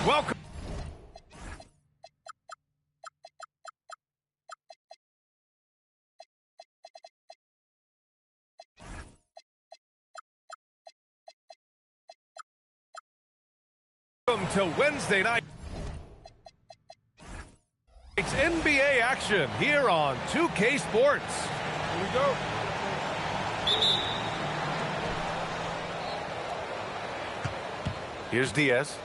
Welcome. Welcome to Wednesday night. It's NBA action here on 2K Sports. Here we go. Here's Diaz.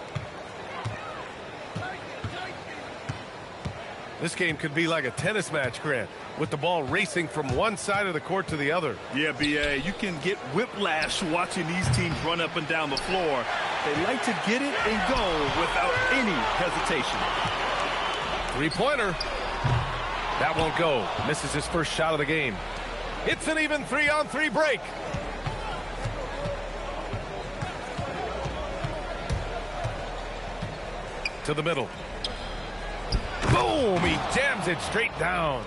This game could be like a tennis match, Grant, with the ball racing from one side of the court to the other. Yeah, B.A., you can get whiplash watching these teams run up and down the floor. They like to get it and go without any hesitation. Three-pointer. That won't go. Misses his first shot of the game. It's an even 3-on-3 break. To the middle. Boom! He jams it straight down.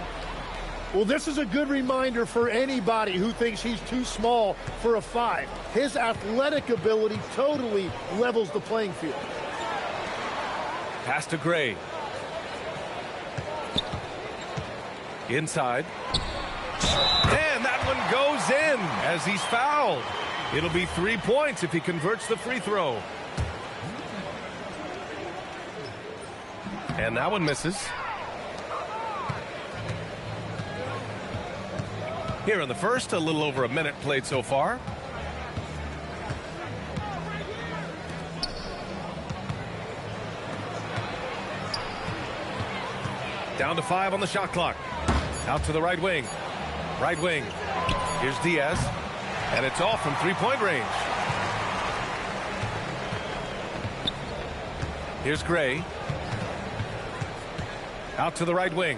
Well, this is a good reminder for anybody who thinks he's too small for a 5. His athletic ability totally levels the playing field. Pass to Gray. Inside. And that one goes in as he's fouled. It'll be 3 points if he converts the free throw. And that one misses. Here in the first, a little over a minute played so far. Down to 5 on the shot clock. Out to the right wing. Right wing. Here's Diaz. And it's off from three-point range. Here's Gray. Out to the right wing.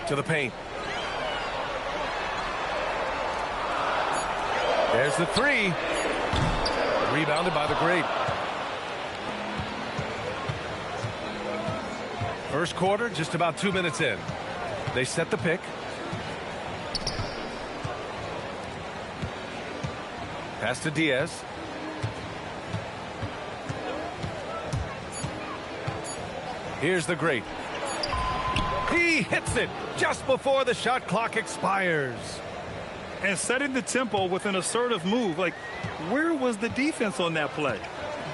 To the paint. There's the three. Rebounded by the great. First quarter, just about 2 minutes in. They set the pick. Pass to Diaz. Here's the great. He hits it just before the shot clock expires. And setting the tempo with an assertive move. Like, where was the defense on that play?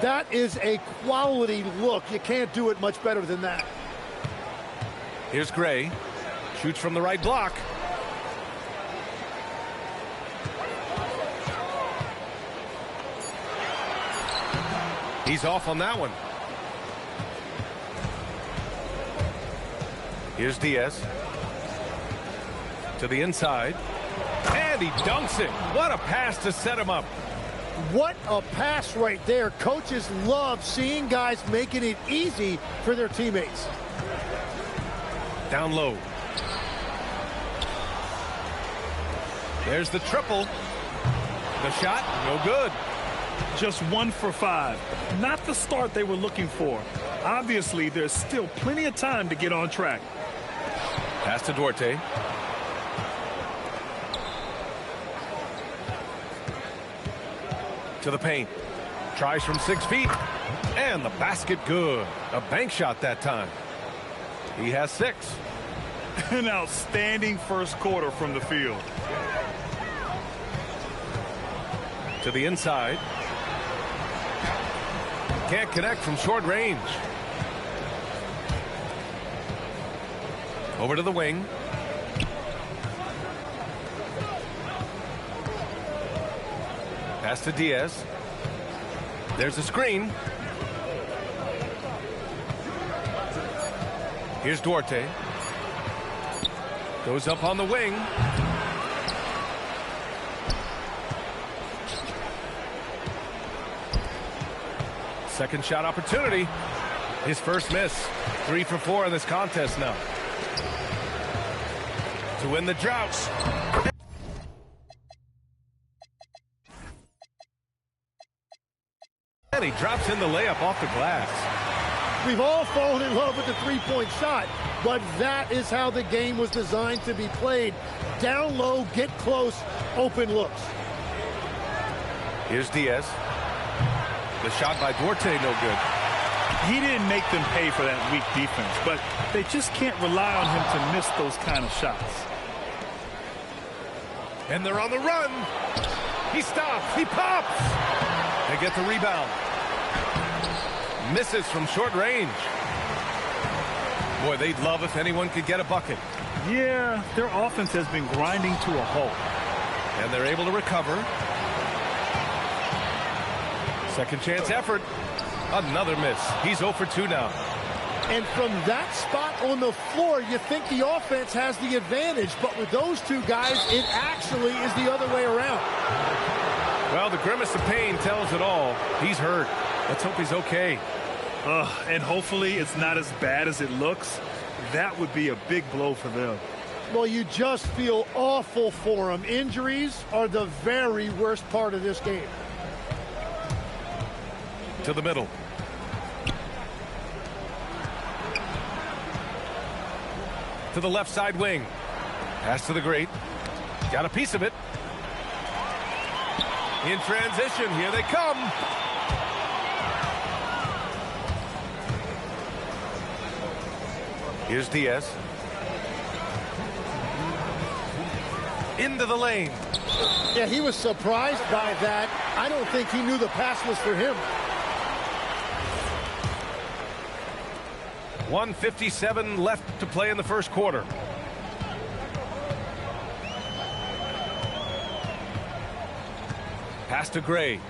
That is a quality look. You can't do it much better than that. Here's Gray. Shoots from the right block. He's off on that one. Here's Diaz. To the inside. And he dunks it. What a pass to set him up. What a pass right there. Coaches love seeing guys making it easy for their teammates. Down low. There's the triple. The shot, no good. Just 1 for 5. Not the start they were looking for. Obviously, there's still plenty of time to get on track. Pass to Duarte. To the paint. Tries from 6 feet. And the basket good. A bank shot that time. He has 6. An outstanding first quarter from the field. To the inside. Can't connect from short range. Over to the wing. Pass to Diaz. There's a screen. Here's Duarte. Goes up on the wing. Second shot opportunity. His first miss. 3 for 4 in this contest now. To win the drought. And he drops in the layup off the glass. We've all fallen in love with the three-point shot, but that is how the game was designed to be played. Down low, get close, open looks. Here's Diaz. The shot by Duarte, no good. He didn't make them pay for that weak defense, but they just can't rely on him to miss those kind of shots. And they're on the run. He stops. He pops. They get the rebound. Misses from short range. Boy, they'd love if anyone could get a bucket. Yeah, their offense has been grinding to a halt. And they're able to recover. Second chance effort. Another miss. He's 0 for 2 now. And from that spot on the floor, you think the offense has the advantage. But with those two guys, it actually is the other way around. Well, the grimace of pain tells it all. He's hurt. Let's hope he's okay. And hopefully it's not as bad as it looks. That would be a big blow for them. Well, you just feel awful for them. Injuries are the very worst part of this game. To the middle. To the left side wing. Pass to the great. Got a piece of it. In transition, here they come. Here's Diaz. Into the lane. Yeah, he was surprised by that. I don't think he knew the pass was for him. 1:57 left to play in the first quarter. Pass to Gray.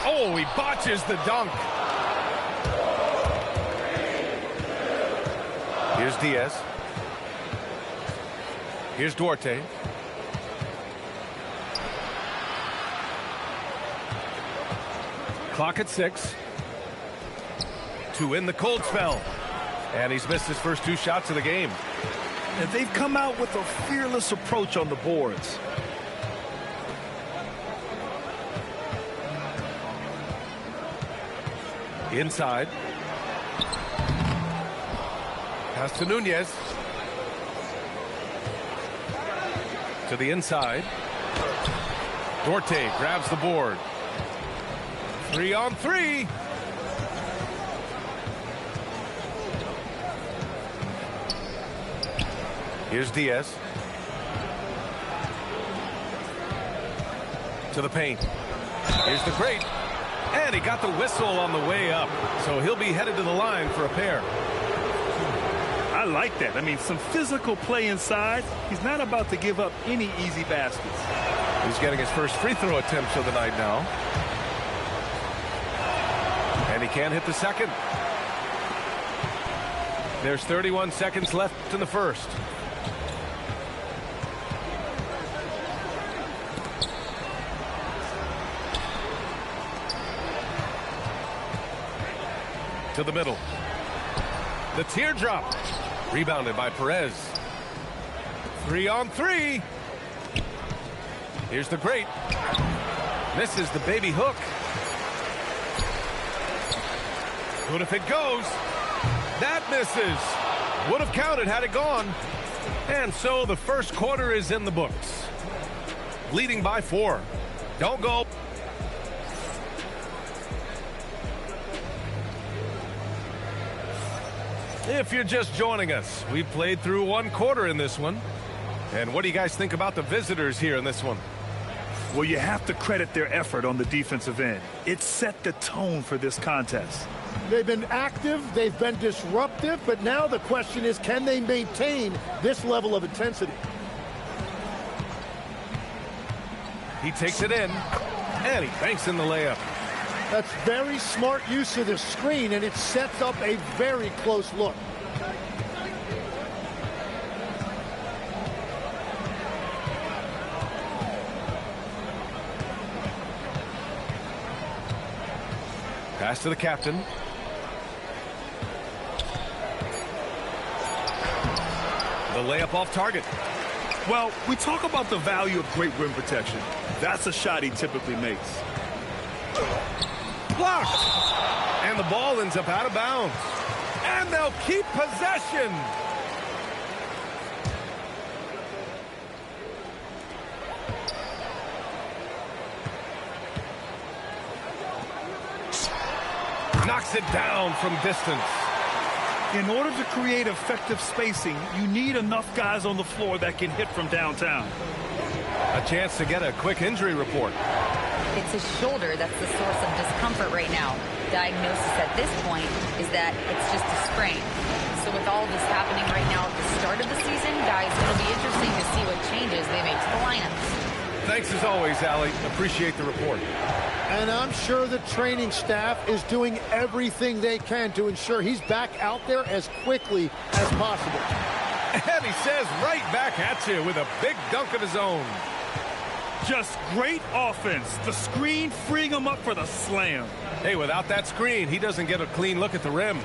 Oh, he botches the dunk. Here's Diaz. Here's Duarte. Clock at 6. To win the cold spell. And he's missed his first 2 shots of the game. And they've come out with a fearless approach on the boards. Inside. Pass to Nunez. To the inside. Duarte grabs the board. 3 on 3. Here's Diaz. To the paint. Here's the great. And he got the whistle on the way up. So he'll be headed to the line for a pair. I like that. I mean, some physical play inside. He's not about to give up any easy baskets. He's getting his first free throw attempts of the night now. And he can't hit the second. There's 31 seconds left in the first. To the middle. The teardrop. Rebounded by Perez. 3-on-3. Here's the great. Misses the baby hook. Good if it goes. That misses. Would have counted had it gone. And so the first quarter is in the books. Leading by 4. Don't go. If you're just joining us, we played through one quarter in this one. And what do you guys think about the visitors here in this one? Well, you have to credit their effort on the defensive end. It set the tone for this contest. They've been active, they've been disruptive, but now the question is, can they maintain this level of intensity? He takes it in, and he banks in the layup. That's very smart use of the screen, and it sets up a very close look. Pass to the captain. The layup off target. Well, we talk about the value of great rim protection. That's a shot he typically makes. Blocked. And the ball ends up out of bounds. And they'll keep possession. Knocks it down from distance. In order to create effective spacing, you need enough guys on the floor that can hit from downtown. A chance to get a quick injury report. It's his shoulder that's the source of discomfort right now. Diagnosis at this point is that it's just a sprain. So with all this happening right now at the start of the season, guys, it'll be interesting to see what changes they make to the lineups. Thanks as always, Allie. Appreciate the report. And I'm sure the training staff is doing everything they can to ensure he's back out there as quickly as possible. And he says right back at you with a big dunk of his own. Just great offense. The screen freeing him up for the slam. Hey, without that screen, he doesn't get a clean look at the rim.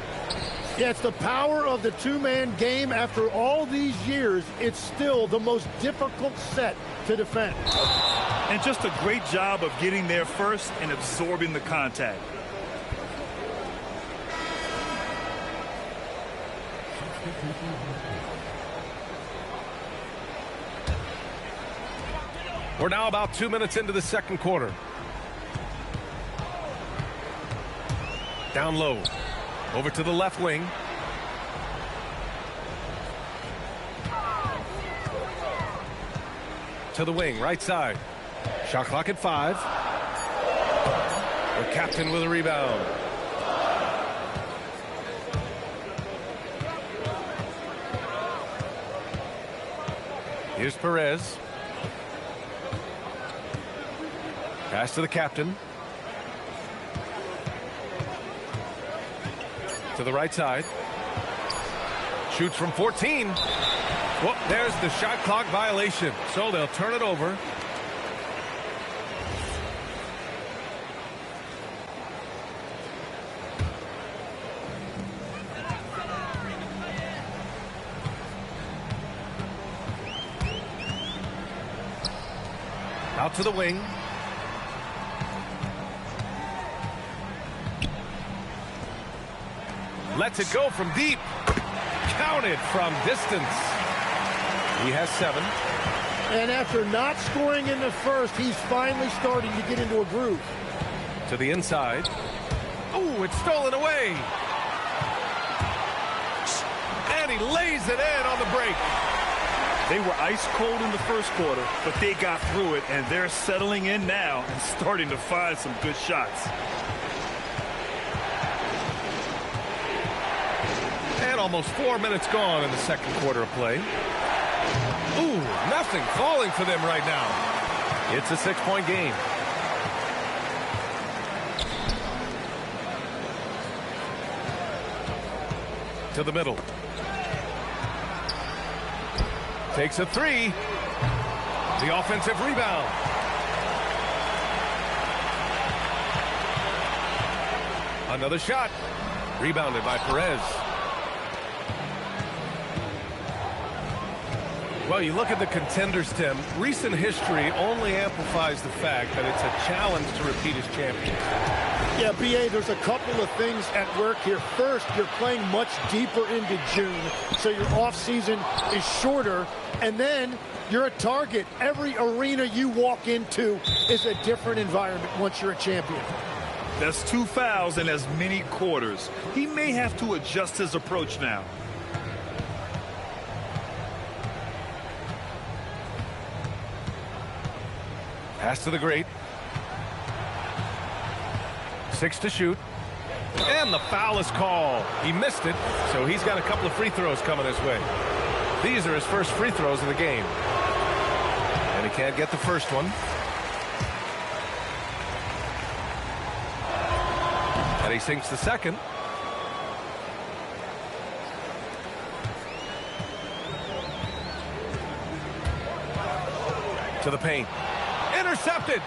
Yeah, it's the power of the two-man game. After all these years, it's still the most difficult set to defend. And just a great job of getting there first and absorbing the contact. We're now about 2 minutes into the second quarter. Down low. Over to the left wing. To the wing, right side. Shot clock at 5. The captain with a rebound. Here's Perez. Pass to the captain. To the right side. Shoots from 14. Well, there's the shot clock violation. So they'll turn it over. Out to the wing. Lets it go from deep. Counted from distance. He has 7. And after not scoring in the first, he's finally starting to get into a groove. To the inside. Oh, it's stolen away. And he lays it in on the break. They were ice cold in the first quarter, but they got through it, and they're settling in now and starting to find some good shots. And almost 4 minutes gone in the second quarter of play. Ooh, nothing falling for them right now. It's a 6-point game. To the middle. Takes a 3. The offensive rebound. Another shot. Rebounded by Perez. Well, you look at the contenders, Tim. Recent history only amplifies the fact that it's a challenge to repeat as champions. Yeah, BA, there's a couple of things at work here. First, you're playing much deeper into June, so your off-season is shorter. And then you're a target. Every arena you walk into is a different environment once you're a champion. That's 2 fouls in as many quarters. He may have to adjust his approach now. Pass to the great. 6 to shoot. And the foul is called. He missed it, so he's got a couple of free throws coming his way. These are his first free throws of the game. And he can't get the first one. And he sinks the second. To the paint. Intercepted.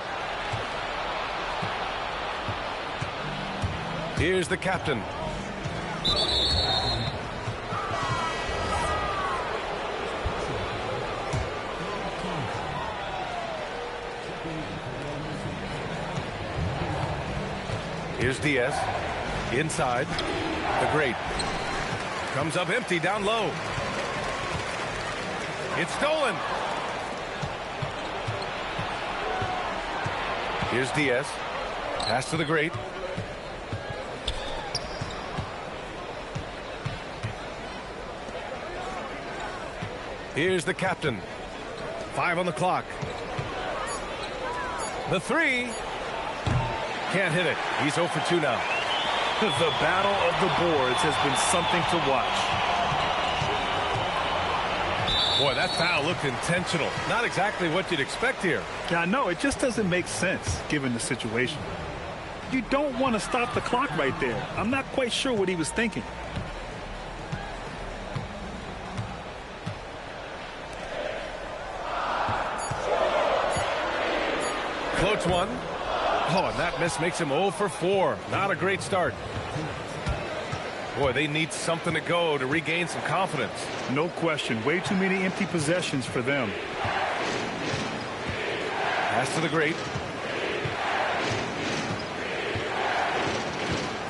Here's the captain. Here's Diaz. Inside. The great. Comes up empty down low. It's stolen. Here's Diaz. Pass to the great. Here's the captain. 5 on the clock. The 3. Can't hit it. He's 0 for 2 now. The battle of the boards has been something to watch. Boy, that foul looked intentional. Not exactly what you'd expect here. Yeah, no, it just doesn't make sense given the situation. You don't want to stop the clock right there. I'm not quite sure what he was thinking. Floats one. Oh, and that miss makes him 0 for 4. Not a great start. Boy, they need something to go to regain some confidence. No question. Way too many empty possessions for them. Pass to the great.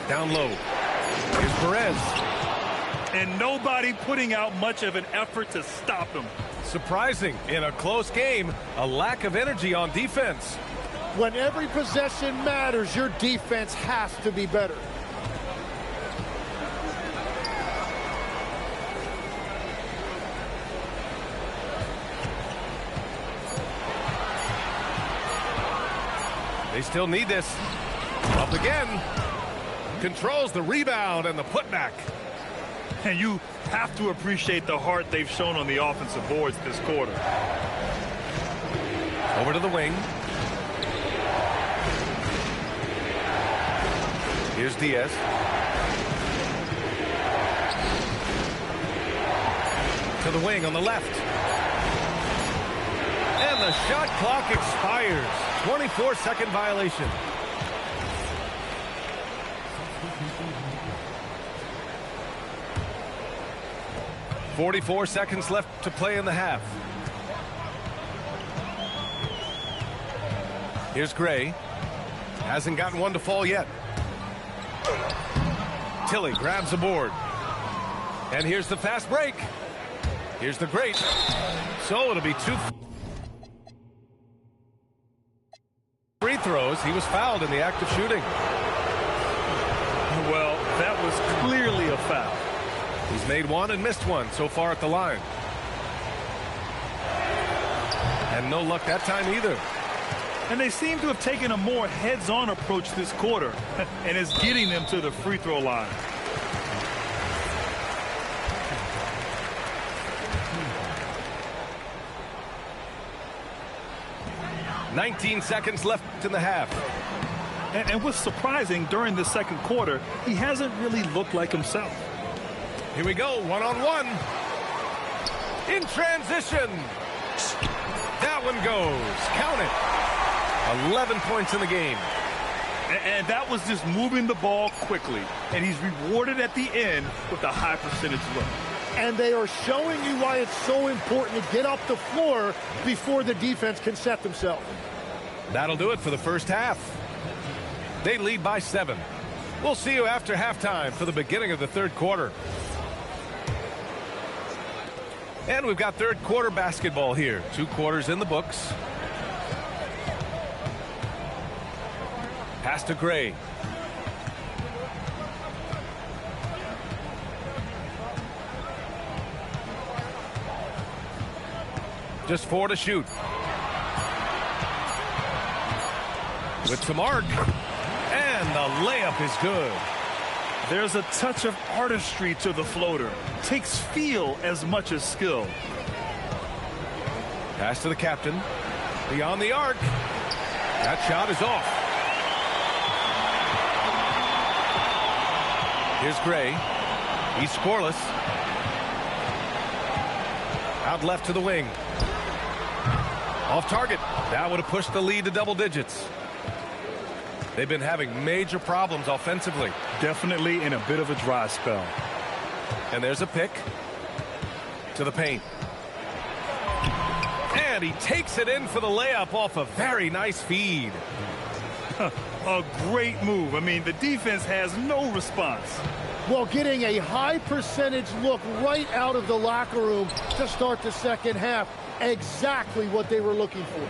Down low. Here's Perez. And nobody putting out much of an effort to stop him. Surprising. In a close game, a lack of energy on defense. When every possession matters, your defense has to be better. They still need this. Up again. Controls the rebound and the putback. And you have to appreciate the heart they've shown on the offensive boards this quarter. Over to the wing. Here's Diaz. To the wing on the left. And the shot clock expires. 24-second violation. .44 seconds left to play in the half. Here's Gray. Hasn't gotten one to fall yet. Tilly grabs the board. And here's the fast break. Here's the great. So it'll be 2 free throws. He was fouled in the act of shooting. Well, that was clearly a foul. He's made 1 and missed 1 so far at the line. And no luck that time either. And they seem to have taken a more heads-on approach this quarter, and it's getting them to the free throw line. .19 seconds left in the half. And what's surprising, during the second quarter, he hasn't really looked like himself. Here we go, one-on-one. In transition. That one goes. Count it. 11 points in the game. And that was just moving the ball quickly. and he's rewarded at the end with a high percentage look. And they are showing you why it's so important to get up the floor before the defense can set themselves. That'll do it for the first half. They lead by 7. We'll see you after halftime for the beginning of the third quarter. And we've got third quarter basketball here. 2 quarters in the books. Pass to Gray. Just 4 to shoot. With some arc. And the layup is good. There's a touch of artistry to the floater. Takes feel as much as skill. Pass to the captain. Beyond the arc. That shot is off. Here's Gray. He's scoreless. Out left to the wing. Off target. That would have pushed the lead to double digits. They've been having major problems offensively. Definitely in a bit of a dry spell. And there's a pick to the paint. And he takes it in for the layup off a very nice feed. A great move. I mean, the defense has no response. Well, getting a high percentage look right out of the locker room to start the second half. Exactly what they were looking for.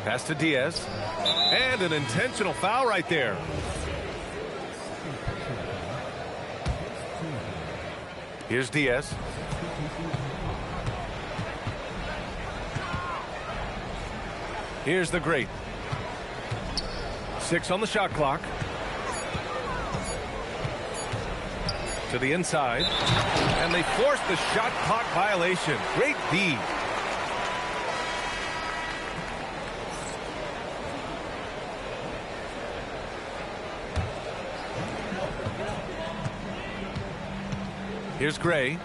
Pass to Diaz. And an intentional foul right there. Here's Diaz. Here's the great. 6 on the shot clock. To the inside. And they force the shot clock violation. Great D. Here's Gray.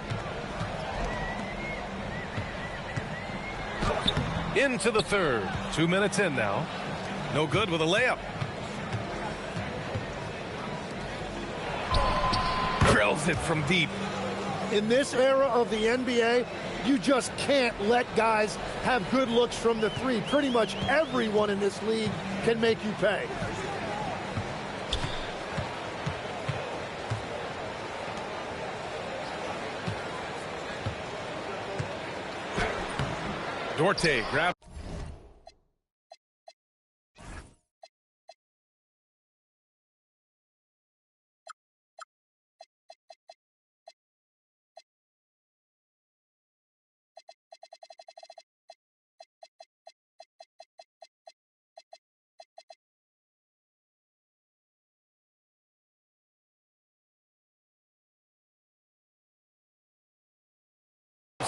Into the third. 2 minutes in now. No good with a layup. Drills it from deep. In this era of the NBA, you just can't let guys have good looks from the three. Pretty much everyone in this league can make you pay. Dorte grab.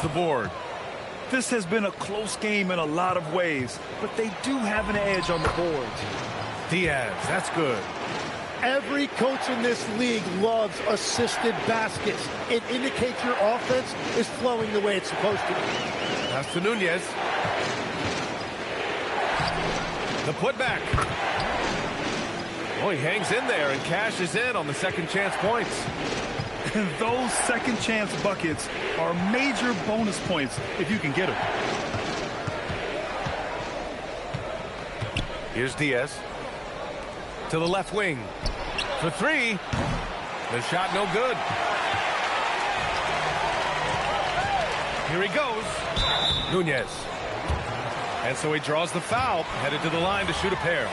The board. This has been a close game in a lot of ways, but they do have an edge on the board. Diaz, that's good. Every coach in this league loves assisted baskets. It indicates your offense is flowing the way it's supposed to. Pass to Nunez. The putback. Oh, he hangs in there and cashes in on the second chance points. Those second chance buckets are major bonus points if you can get them. Here's Diaz. To the left wing. For 3. The shot no good. Here he goes. Nunez. And so he draws the foul, headed to the line to shoot a pair.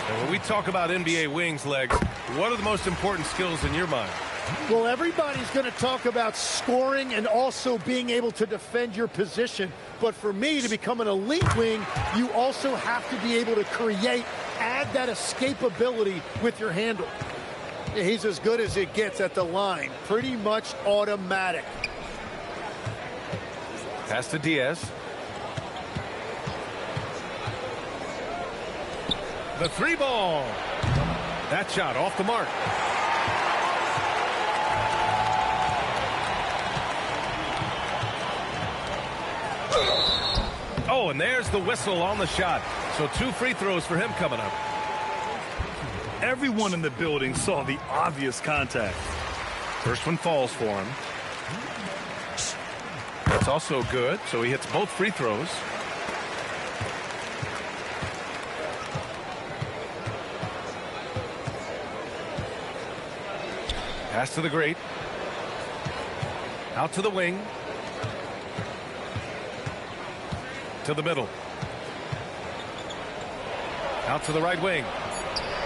And when we talk about NBA wings, Legs, what are the most important skills in your mind? Well, everybody's going to talk about scoring and also being able to defend your position. But for me, to become an elite wing, you also have to be able to create, add that escapability with your handle. He's as good as it gets at the line. Pretty much automatic. Pass to Diaz. The 3-ball. That shot off the mark. Oh, and there's the whistle on the shot. So 2 free throws for him coming up. Everyone in the building saw the obvious contact. First one falls for him. That's also good, so he hits both free throws. Pass to the great. Out to the wing. To the middle. Out to the right wing.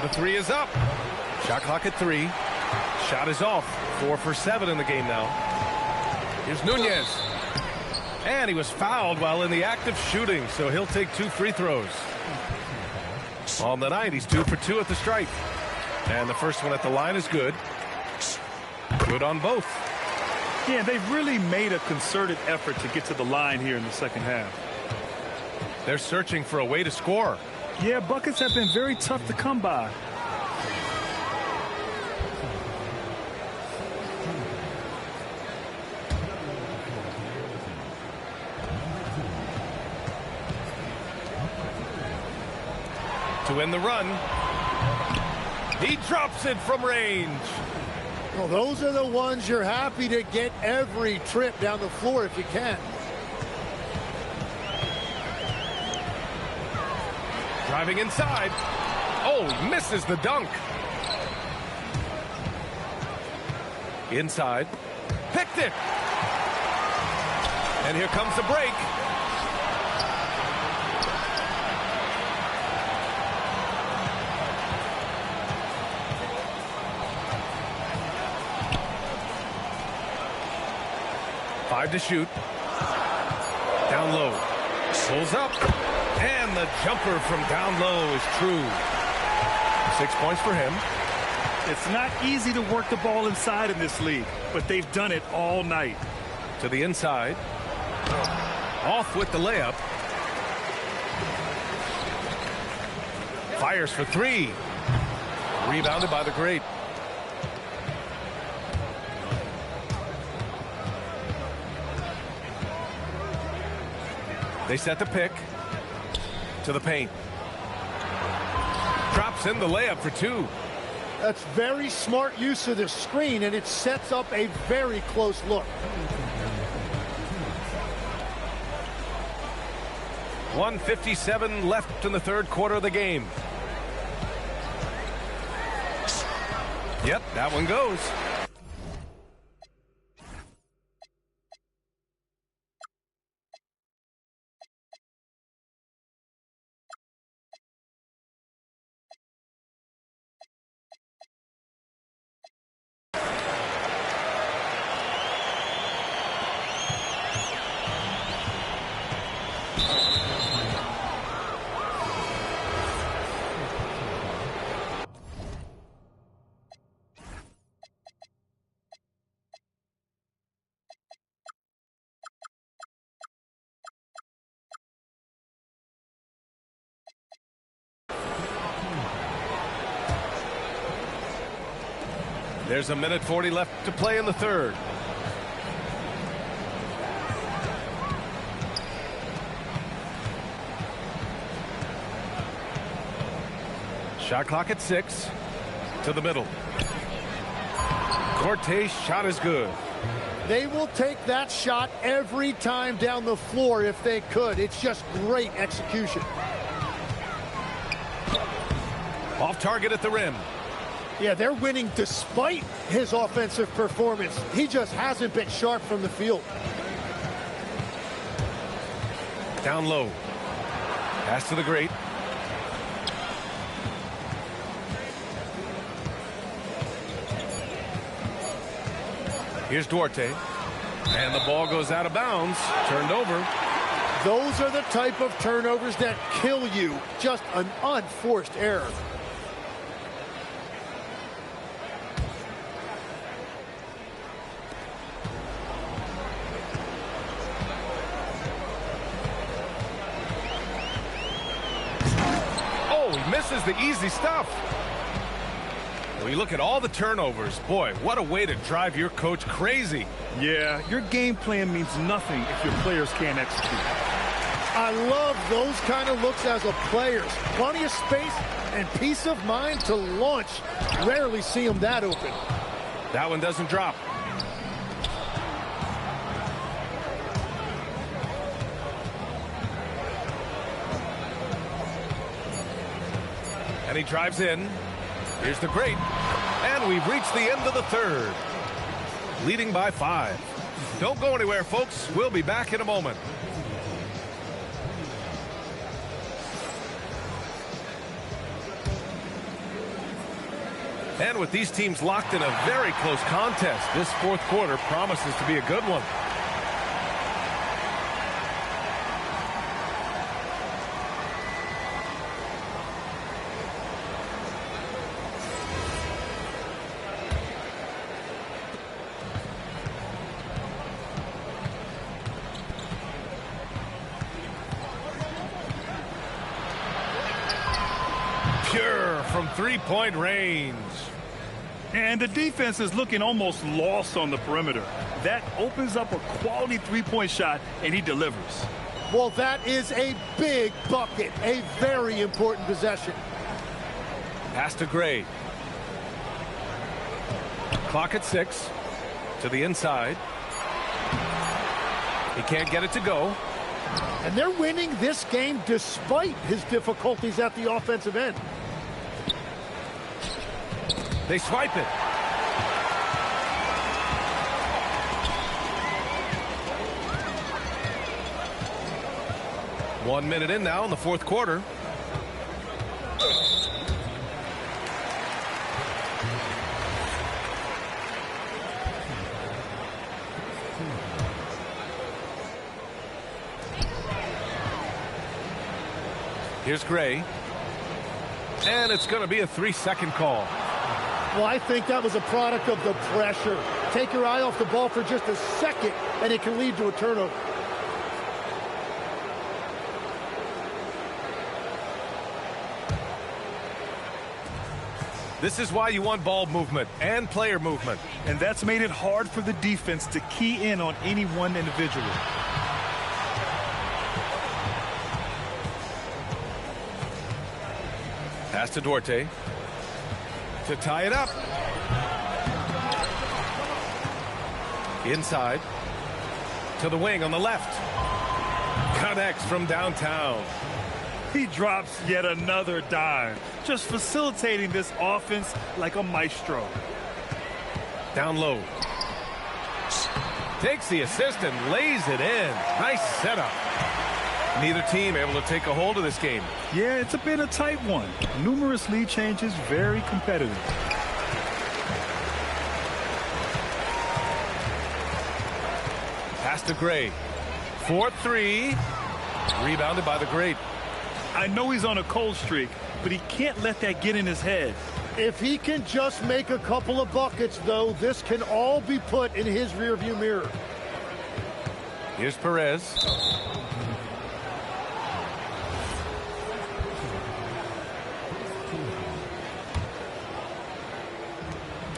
The three is up. Shot clock at 3. Shot is off. 4 for 7 in the game now. Here's Nunez. And he was fouled while in the act of shooting, so he'll take 2 free throws. On the night, he's 2 for 2 at the stripe. And the first one at the line is good. Good on both. Yeah, they've really made a concerted effort to get to the line here in the second half. They're searching for a way to score. Yeah, buckets have been very tough to come by. To win the run. He drops it from range. Well, those are the ones you're happy to get every trip down the floor if you can. Driving inside. Oh, he misses the dunk. Inside. Picked it. And here comes the break. Five to shoot. Down low. Pulls up. And the jumper from down low is true. 6 points for him. It's not easy to work the ball inside in this league, but they've done it all night. To the inside. Off with the layup. Fires for 3. Rebounded by the great. They set the pick. To the paint. Drops in the layup for 2. That's very smart use of the screen, and it sets up a very close look. 1:57 left in the third quarter of the game. Yep, that one goes. There's 1:40 left to play in the third. Shot clock at 6. To the middle. Cortez' shot is good. They will take that shot every time down the floor if they could. It's just great execution. Off target at the rim. Yeah, they're winning despite his offensive performance. He just hasn't been sharp from the field. Down low. Pass to the great. Here's Duarte. And the ball goes out of bounds. Turned over. Those are the type of turnovers that kill you. Just an unforced error. Misses the easy stuff. When you look at all the turnovers, boy, what a way to drive your coach crazy. Yeah, your game plan means nothing if your players can't execute. I love those kind of looks as a player. Plenty of space and peace of mind to launch. Rarely see him that open. That one doesn't drop. And he drives in. Here's the great. And we've reached the end of the third. Leading by 5. Don't go anywhere, folks. We'll be back in a moment. And with these teams locked in a very close contest, this fourth quarter promises to be a good one. Pure from three-point range. And the defense is looking almost lost on the perimeter. That opens up a quality three-point shot, and he delivers. Well, that is a big bucket, a very important possession. Pass to Gray. Clock at 6. To the inside. He can't get it to go. And they're winning this game despite his difficulties at the offensive end. They swipe it. 1 minute in now in the fourth quarter. Here's Gray. And it's going to be a 3-second call. Well, I think that was a product of the pressure. Take your eye off the ball for just a second, and it can lead to a turnover. This is why you want ball movement and player movement. And that's made it hard for the defense to key in on any one individual. Pass to Duarte. To tie it up. Inside. To the wing on the left. Connects from downtown. He drops yet another dime, just facilitating this offense like a maestro. Down low. Takes the assist and lays it in. Nice setup. Neither team able to take a hold of this game. Yeah, it's been a tight one. Numerous lead changes, very competitive. Pass to Gray. 4-3. Rebounded by the great. I know he's on a cold streak, but he can't let that get in his head. If he can just make a couple of buckets, though, this can all be put in his rearview mirror. Here's Perez.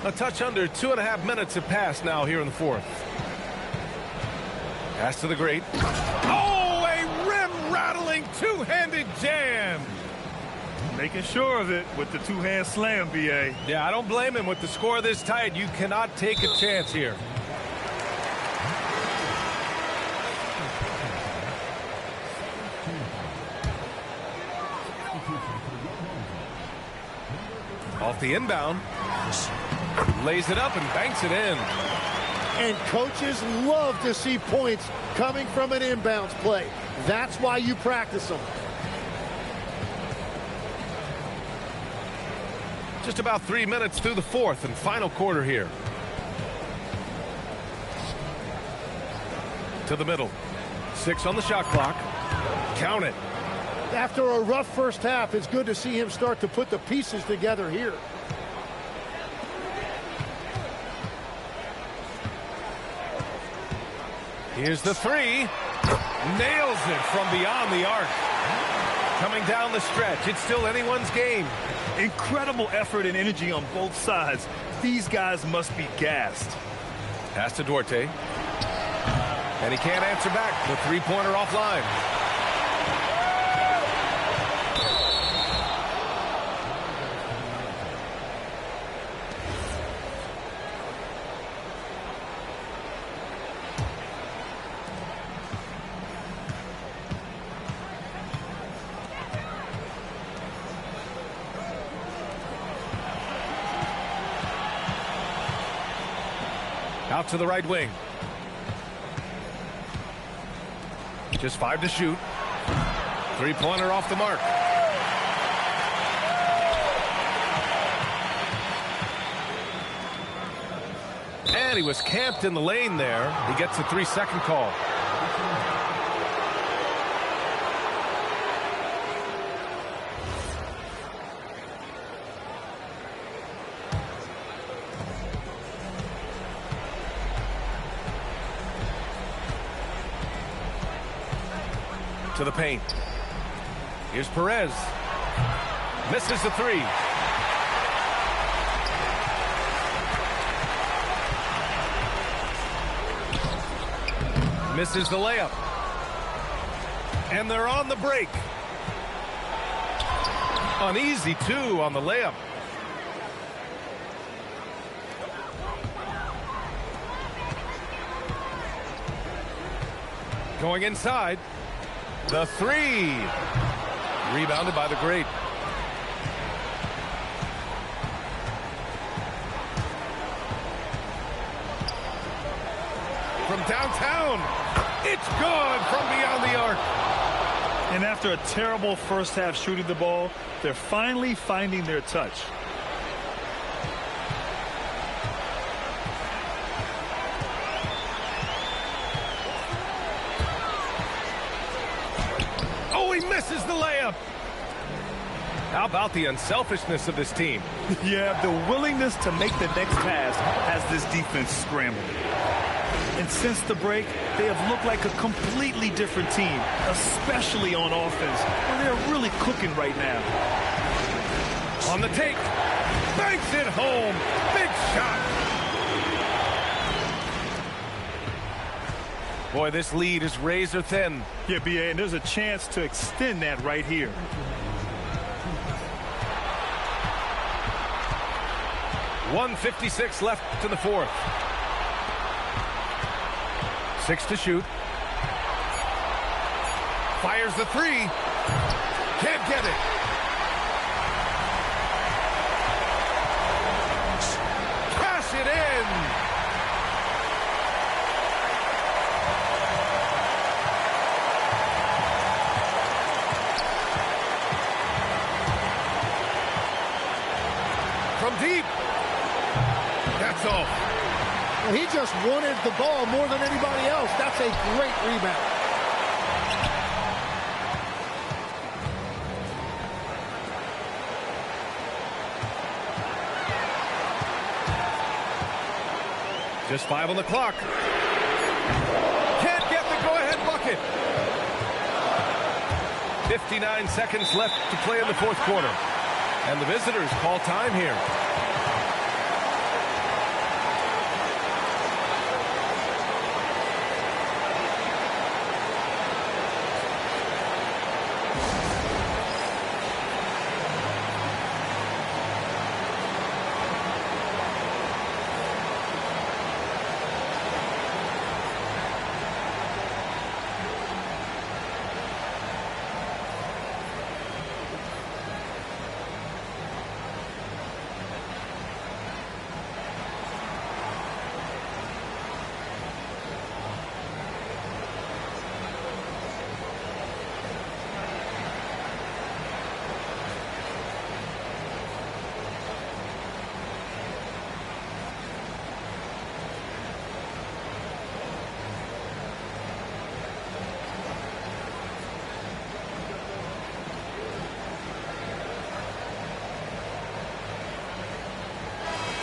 A touch under 2.5 minutes have passed now here in the fourth. Pass to the great. Oh, a rim-rattling two-handed jam. Making sure of it with the two-hand slam, B.A. Yeah, I don't blame him. With the score this tight, you cannot take a chance here. Off the inbound. Lays it up and banks it in. And coaches love to see points coming from an inbounds play. That's why you practice them. Just about 3 minutes through the fourth and final quarter here. To the middle. 6 on the shot clock. Count it. After a rough first half, it's good to see him start to put the pieces together here. Here's the three. Nails it from beyond the arc. Coming down the stretch. It's still anyone's game. Incredible effort and energy on both sides. These guys must be gassed. Pass to Duarte. And he can't answer back. The three-pointer offline. Out to the right wing. Just 5 to shoot. Three-pointer off the mark. And he was camped in the lane there. He gets a 3-second call. To the paint. Here's Perez. Misses the 3. Misses the layup. And they're on the break. Uneasy, too, on the layup. Going inside. The 3. Rebounded by the great. From downtown. It's good from beyond the arc. And after a terrible first half shooting the ball, they're finally finding their touch. Oh, he misses the layup. How about the unselfishness of this team? Yeah, the willingness to make the next pass has this defense scrambled. And since the break, they have looked like a completely different team, especially on offense, where they're really cooking right now. On the take. Banks it home. Big shot. Boy, this lead is razor thin. Yeah, BA, and there's a chance to extend that right here. .156 left to the fourth. 6 to shoot. Fires the 3. Can't get it. Cash it in. From deep. That's all. Well, he just wanted the ball more than anybody else. That's a great rebound. Just 5 on the clock. Can't get the go-ahead bucket. 59 seconds left to play in the fourth quarter. And the visitors call time here.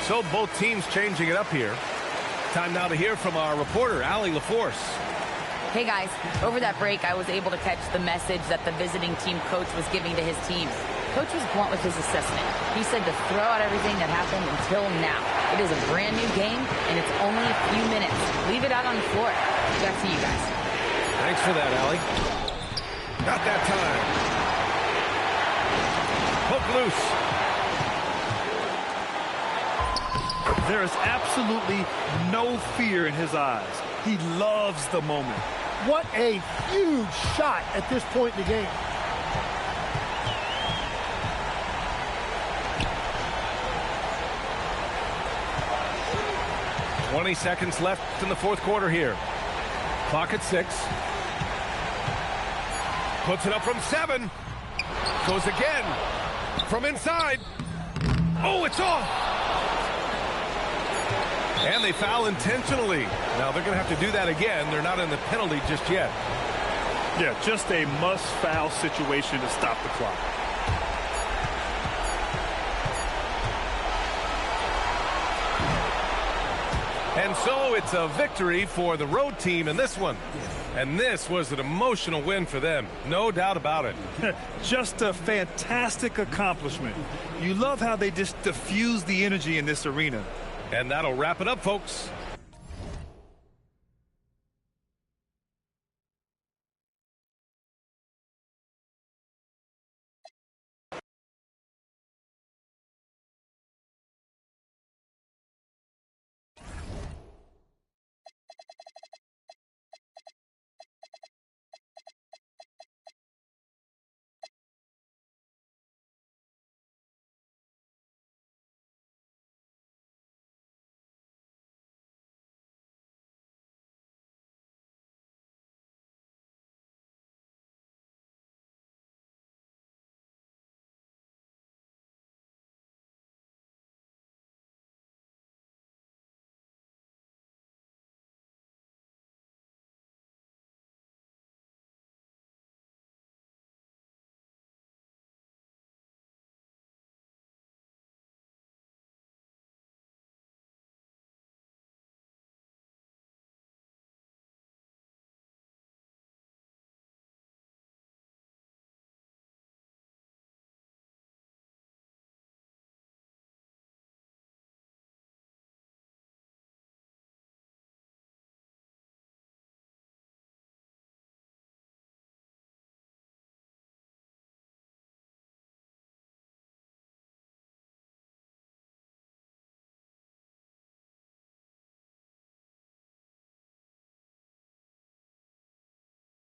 So both teams changing it up here. Time now to hear from our reporter, Allie LaForce. Hey guys, over that break I was able to catch the message that the visiting team coach was giving to his team. Coach was blunt with his assessment. He said to throw out everything that happened until now. It is a brand new game and it's only a few minutes. Leave it out on the floor. Back to you guys. Thanks for that, Allie. Not that time. Hook loose. There is absolutely no fear in his eyes. He loves the moment. What a huge shot at this point in the game. 20 seconds left in the fourth quarter here. Clock at 6. Puts it up from 7. Goes again from inside. Oh, it's off. And they foul intentionally. Now they're going to have to do that again. They're not in the penalty just yet. Yeah, just a must-foul situation to stop the clock. And so it's a victory for the road team in this one. And this was an emotional win for them. No doubt about it. Just a fantastic accomplishment. You love how they just diffuse the energy in this arena. And that'll wrap it up, folks.